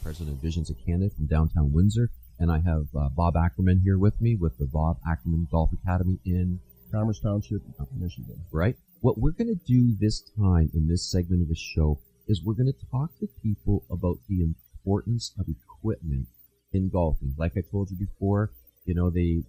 president of Visions of Canada from downtown Windsor, and I have Bob Ackerman here with me with the Bob Ackerman Golf Academy in Commerce Township, Michigan. Right? What we're going to do this time in this segment of the show is we're going to talk to people about the importance of equipment in golfing. Like I told you before, you know, the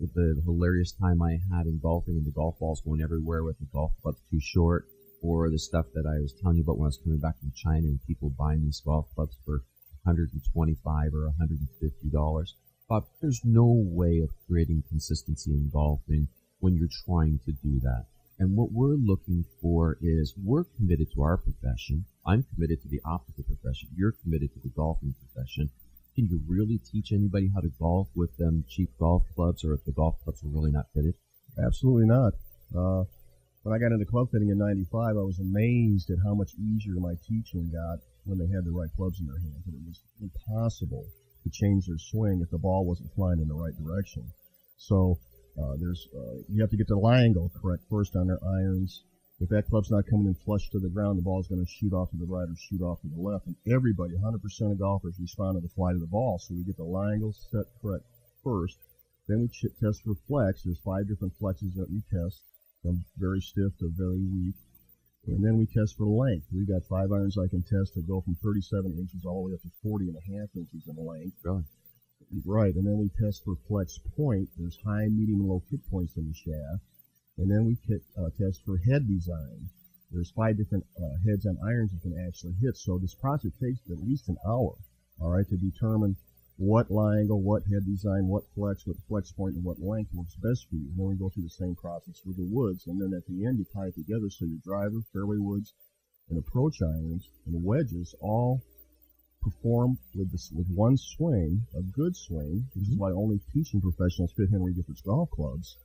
hilarious time I had in golfing and the golf balls going everywhere with the golf clubs too short, or the stuff that I was telling you about when I was coming back from China and people buying these golf clubs for $125 or $150. But there's no way of creating consistency in golfing when you're trying to do that. And what we're looking for is we're committed to our profession. I'm committed to the optical profession. You're committed to the golfing profession. Can you really teach anybody how to golf with them cheap golf clubs, or if the golf clubs are really not fitted? Absolutely not. When I got into club fitting in '95, I was amazed at how much easier my teaching got when they had the right clubs in their hands. And it was impossible to change their swing if the ball wasn't flying in the right direction. So you have to get the lie angle correct first on their irons. If that club's not coming in flush to the ground, the ball's going to shoot off to the right or shoot off to the left. And everybody, 100% of golfers, respond to the flight of the ball. So we get the lie angle set correct first. Then we test for flex. There's 5 different flexes that we test, from very stiff to very weak. And then we test for length. We've got 5 irons I can test that go from 37 inches all the way up to 40.5 inches in length. Really? Right. And then we test for flex point. There's high, medium, and low kick points in the shaft. And then we test for head design. There's 5 different heads on irons you can actually hit. So this process takes at least an hour, all right, to determine what lie angle, what head design, what flex point, and what length works best for you. And then we go through the same process with the woods. And then at the end, you tie it together so your driver, fairway woods, and approach irons and wedges all perform with one swing, a good swing, which is why only teaching professionals fit Henry Giffords golf clubs.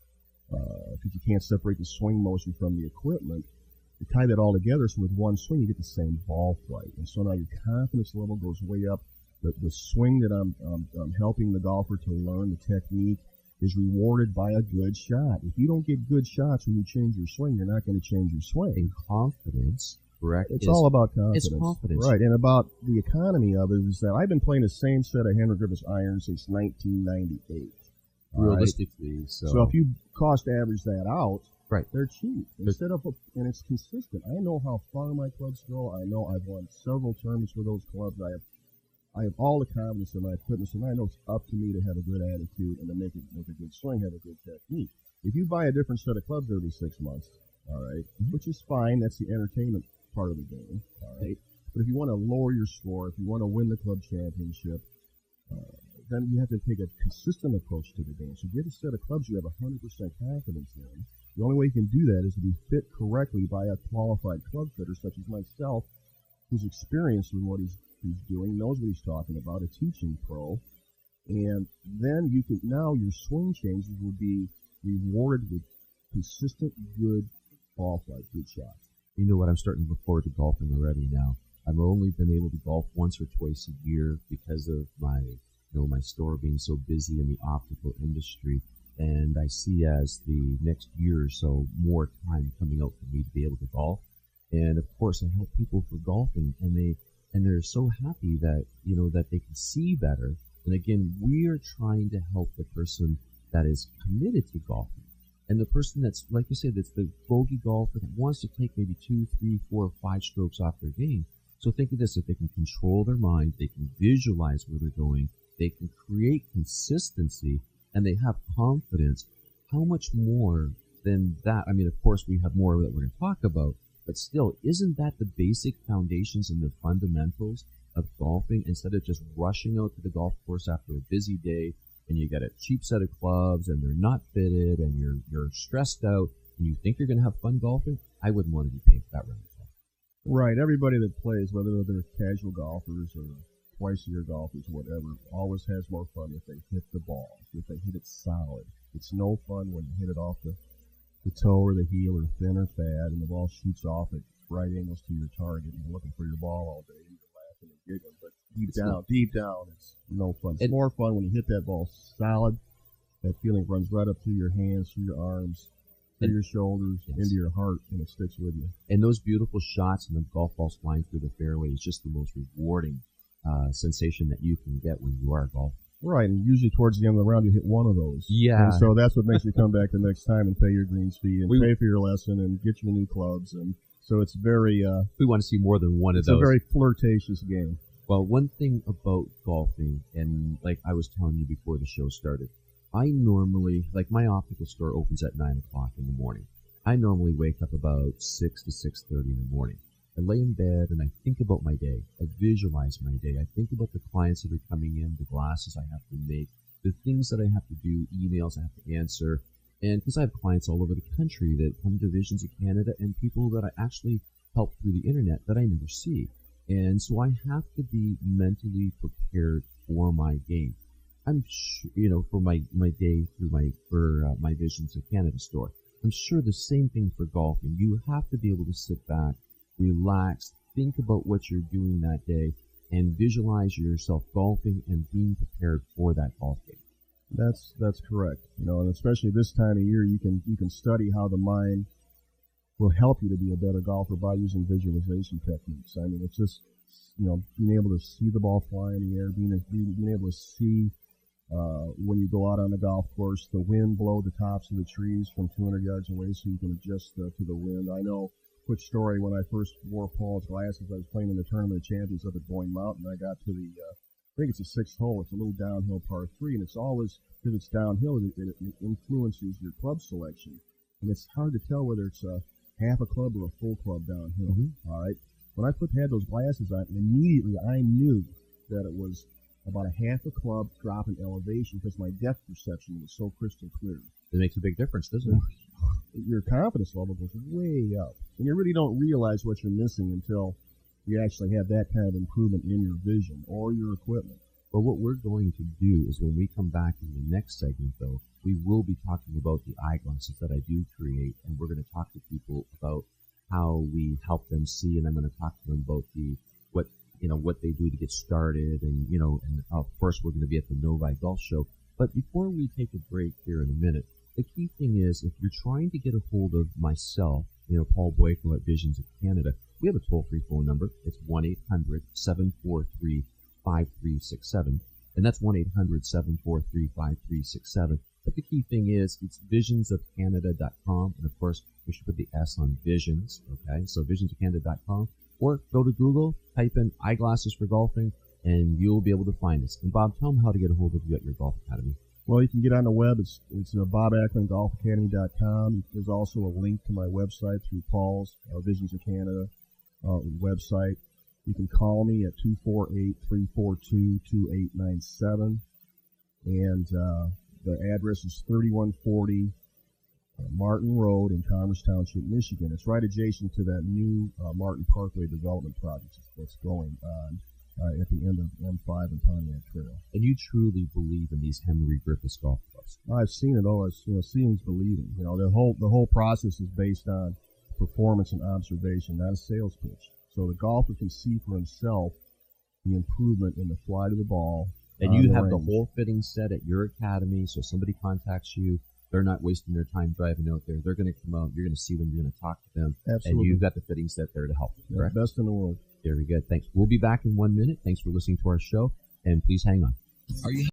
Because you can't separate the swing motion from the equipment. You tie that all together, so with one swing, you get the same ball flight. And so now your confidence level goes way up. The swing that I'm helping the golfer to learn, the technique, is rewarded by a good shot. If you don't get good shots when you change your swing, you're not going to change your swing. And confidence, correct? It's all about confidence. It's confidence. Right, and about the economy of it is that I've been playing the same set of Henry Giffords irons since 1998. Realistically, right? So if you cost average that out, right, they're cheap. And it's consistent. I know how far my clubs go. I know I've won several tournaments with those clubs. I have all the confidence in my equipment, and I know it's up to me to have a good attitude and to make a good swing, have a good technique. If you buy a different set of clubs every 6 months, all right, which is fine, that's the entertainment part of the game, all right. But if you want to lower your score, if you want to win the club championship, then you have to take a consistent approach to the game. So get a set of clubs you have 100% confidence in. The only way you can do that is to be fit correctly by a qualified club fitter such as myself, who's experienced in what he's doing, knows what he's talking about, a teaching pro. And then now your swing changes will be rewarded with consistent, good ball flight, good shots. You know what? I'm starting to look forward to golfing already now. I've only been able to golf once or twice a year because of my store being so busy in the optical industry, and I see as the next year or so more time coming out for me to be able to golf. And of course, I help people for golfing, and they're so happy that that they can see better. And again, we are trying to help the person that is committed to golfing, and the person that's, like you said, that's the bogey golfer that wants to take maybe 2, 3, 4, 5 strokes off their game. So think of this: if they can control their mind, they can visualize where they're going, they can create consistency, and they have confidence. How much more than that? I mean, of course, we have more that we're going to talk about, but still, isn't that the basic foundations and the fundamentals of golfing, instead of just rushing out to the golf course after a busy day and you got a cheap set of clubs and they're not fitted and you're stressed out and you think you're going to have fun golfing? I wouldn't want to be paying for that round of golf. Right. Everybody that plays, whether they're casual golfers or twice-a-year golfers, whatever, always has more fun if they hit the ball, if they hit it solid. It's no fun when you hit it off the toe or the heel or thin or fat, and the ball shoots off at right angles to your target, and you're looking for your ball all day, and you're laughing and giggling. But deep down, it's no fun. It's more fun when you hit that ball solid. That feeling runs right up through your hands, through your arms, through your shoulders, into your heart, and it sticks with you. And those beautiful shots and the golf balls flying through the fairway is just the most rewarding sensation that you can get when you are golfing. Right, and usually towards the end of the round you hit one of those. Yeah. And so that's what makes you come back the next time and pay your greens fee and pay for your lesson and get your new clubs. And so it's very... we want to see more than one of those. It's a very flirtatious game. Well, one thing about golfing, and like I was telling you before the show started, I normally, like my optical store opens at 9 o'clock in the morning. I normally wake up about 6 to 6:30 in the morning. I lay in bed and I think about my day. I visualize my day. I think about the clients that are coming in, the glasses I have to make, the things that I have to do, emails I have to answer. And because I have clients all over the country that come to Visions of Canada and people that I actually help through the internet that I never see. And so I have to be mentally prepared for my game. I'm sure, for my day through my Visions of Canada store. I'm sure the same thing for golfing. You have to be able to sit back, relax, think about what you're doing that day, and visualize yourself golfing and being prepared for that golf game. That's correct. And especially this time of year, you can study how the mind will help you to be a better golfer by using visualization techniques. I mean, it's just being able to see the ball fly in the air, being able to see when you go out on the golf course, the wind blow the tops of the trees from 200 yards away, so you can adjust to the wind. I know. Quick story, when I first wore Paul's glasses, I was playing in the Tournament of Champions up at Boyne Mountain. I got to I think it's the sixth hole. It's a little downhill par 3, and it's always, because it's downhill, it influences your club selection. And it's hard to tell whether it's a half a club or a full club downhill. Mm-hmm. All right. When I had those glasses on, immediately I knew that it was about a half a club drop in elevation because my depth perception was so crystal clear. It makes a big difference, doesn't it? Your confidence level goes way up. And you really don't realize what you're missing until you actually have that kind of improvement in your vision or your equipment. Well, what we're going to do is when we come back in the next segment, though, we will be talking about the eyeglasses that I do create, and we're going to talk to people about how we help them see, and I'm going to talk to them about what they do to get started, and of course we're going to be at the Novi Golf Show. But before we take a break here in a minute, the key thing is if you're trying to get a hold of myself, Paul Boyko at Visions of Canada, we have a toll-free phone number. It's 1-800-743-5367, and that's 1-800-743-5367. But the key thing is it's visionsofcanada.com, and of course we should put the S on Visions, okay? So visionsofcanada.com, or go to Google, type in eyeglasses for golfing, and you'll be able to find us. And Bob, tell them how to get a hold of you at your golf academy. Well, you can get on the web. It's BobAckermanGolfAcademy.com. There's also a link to my website through Paul's Visions of Canada website. You can call me at 248-342-2897. And the address is 3140 Martin Road in Commerce Township, Michigan. It's right adjacent to that new Martin Parkway development project that's going on at the end of M5 and Pontiac Trail. And you truly believe in these Henry Griffiths golf clubs? I've seen it all. Seeing's believing. The whole process is based on performance and observation, not a sales pitch. So the golfer can see for himself the improvement in the fly to the ball. And you have the whole fitting set at your academy, so somebody contacts you. They're not wasting their time driving out there. They're going to come out. You're going to see them. You're going to talk to them. Absolutely. And you've got the fitting set there to help them, correct? Best in the world. Very good. Thanks. We'll be back in 1 minute. Thanks for listening to our show, and please hang on. Are you